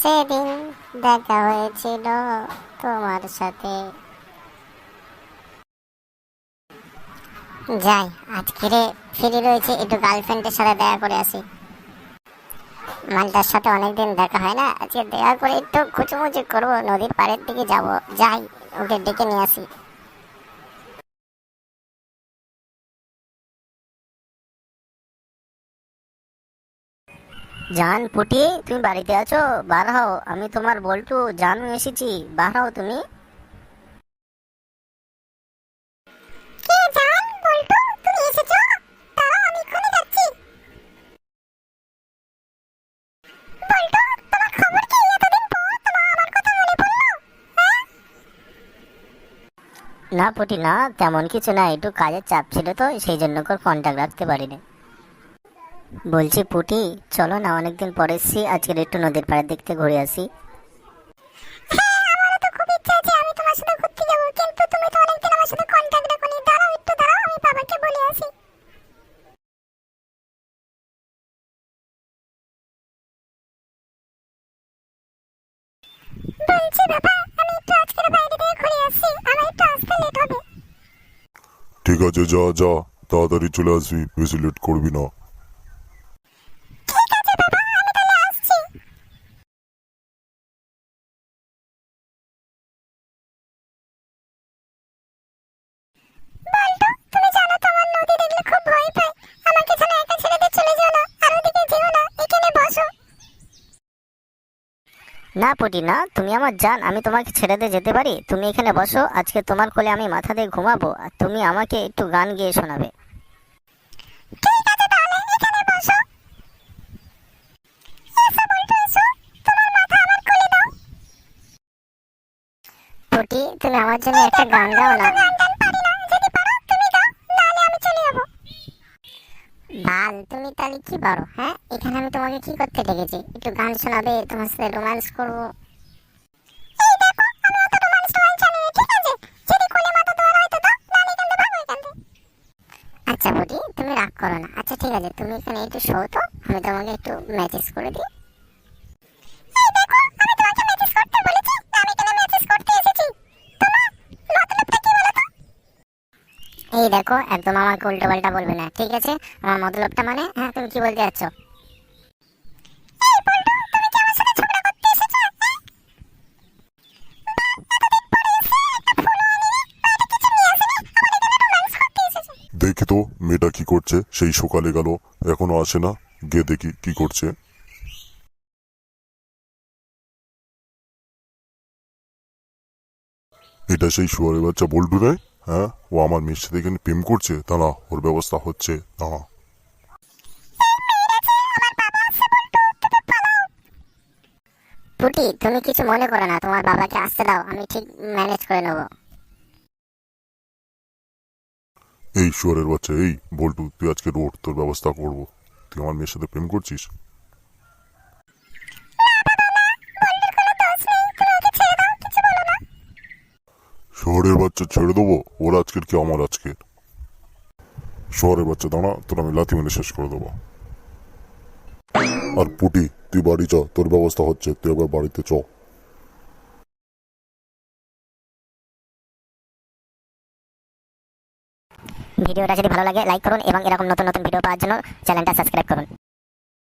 সেদিন দেখা হয়েছিল তোমার সাথে। যাই, আজকে ফ্রি রয়েছে, একটু গার্লফ্রেন্ডের সাথে দেখা করে আসি। মালটার সাথে অনেকদিন দেখা হয় না, আজকে দেখা করে একটু খুচুমুচু করবো, নদীর পাড়ের দিকে যাব। যাই, ওকে ডেকে নিয়ে আসি। জান পুটি, তুমি বাড়িতে আছো? বার হও, আমি তোমার বল্টু জানু এসেছি। বার হও তুমি। কে জান? বল্টু, তুমি এসেছো? দাঁড়াও, আমি এক্ষুনি যাচ্ছি। বল্টু, তোমার খবর কি? এতদিন পর তোমার আমার কথা মনে পড়লো? হ্যাঁ? না পুটি না, তেমন কিছু না, একটু কাজের চাপ ছিল তো সেই জন্য করে কন্ট্যাক্ট রাখতে পারিনি। বলছি পুটি, চলো না, অনেকদিন পরে এসেছি, আজকের একটু নদীর পাড়ের দিক থেকে ঘুরে আসি। হ্যাঁ, আমারও তো খুব ইচ্ছা আছে আমি তোমার সাথে ঘুরতে যাবো, কিন্তু তুমি তো অনেকদিন আমার সাথে কন্ট্যাক্ট রাখোনি। দাঁড়াও, একটু দাঁড়াও, আমি বাবাকে বলে আসি। বলছি বাবা, আমি একটু আজকের বাইরে থেকে ঘুরে আসছি, আমার একটু আসতে লেট হবে। ঠিক আছে, যা যা, তাড়াতাড়ি চলে আসবি, বেশি লেট করবি না। ঠিক আছে বাবা, আমি তাহলে আসছি। বল্টু, তুমি জানো তো আমার নদী দেখলে খুব ভয় পাই। আমাকে যেন একা ছেড়ে দিয়ে চলে যাও না, আর ওদিকে যেও না, এখানে বসো। না পুটি না, তুমি আমার জান, আমি তোমাকে ছেড়ে দিয়ে যেতে পারি? তুমি এখানে বসো, আজকে তোমার কোলে আমি মাথা দিয়ে ঘুমাবো, আর তুমি আমাকে একটু গান গেয়ে শোনাবে। ঠিক আছে, তাহলে এখানে বসো। এসো বল্টু, এসো, তোমার মাথা আমার কোলে দাও। পুটি, তুমি আমার জন্য একটা গান গাও না। গান টান পারি না, যদি পারো তুমি গাও, নাহলে আমি চলে যাবো। বাল, তুমি তাহলে কি পারো? হ্যাঁ, এখানে আমি তোমাকে কি করতে ডেকেছি? একটু গান শোনাবে, তোমার সাথে রোম্যান্স করবো। এই দেখো, আমি অত রোমান্স টোমান্স জানি না, ঠিক আছে? যদি কোলে মাথা দেওয়ার হয় তো দাও, নাহলে এখান থেকে ভাগো এখান থেকে। আচ্ছা পুটি, তুমি রাগ করো না। আচ্ছা ঠিক আছে, তুমি এখানে একটু শো তো, আমি তোমাকে একটু ম্যাচেস করে দিই। এই দেখো, আমি তোমাকে মেসেজ করতে বলেছি না, আমি এখানে মেসেজ করতে এসেছি। তোমার মতলবটা কি বলো তো? এই দেখো, একদম আমাকে উল্টো পাল্টা বলবে না, ঠিক আছে? আমার মতলবটা মানে, হ্যাঁ, তুমি কি বলতে যাচ্ছ? এই বল্টু, তুমি কি আমার সাথে ঝগড়া করতে এসেছো? হ্যাঁ? পরে এসে একটা ফুলও আনিনি, বা একটা কিছু নিয়ে আসেনি, আমার এখানে রোমান্স করতে এসেছো। দেখি তো মেয়েটা কি করছে, সেই সকালে গেল, এখনো আসে না। গিয়ে দেখি কি করছে। এটা সেই শুয়ারের বাচ্চা বল্টু নয়? হ্যাঁ, ও আমার মেয়ের সাথে এখানে প্রেম করছে, দাঁড়া, ওর ব্যবস্থা হচ্ছে, দাঁড়া। পুটি, তুমি কিছু মনে করো না, তোমার বাবাকে আসতে দাও, আমি ঠিক ম্যানেজ করে নেবো। এই শুয়ারের বাচ্চা, এই বল্টু, তুই আজকে রোড, তোর ব্যবস্থা করবো। তুই আমার মেয়ের সাথে প্রেম করছিস? শহরের বাচ্চা ছেড়ে দেবো? ওর আজকের কি আমার আজকের? শহরের বাচ্চা, দাঁড়া, তোর আমি লাথি মেরে শেষ করে দেবো। আর পুটি, তুই বাড়ি চ, তোর ব্যবস্থা হচ্ছে, তুই একবার বাড়িতে চ। ভিডিওটা যদি ভালো লাগে লাইক করুন, এবং এরকম নতুন নতুন ভিডিও পাওয়ার জন্য চ্যানেলটা সাবস্ক্রাইব করুন।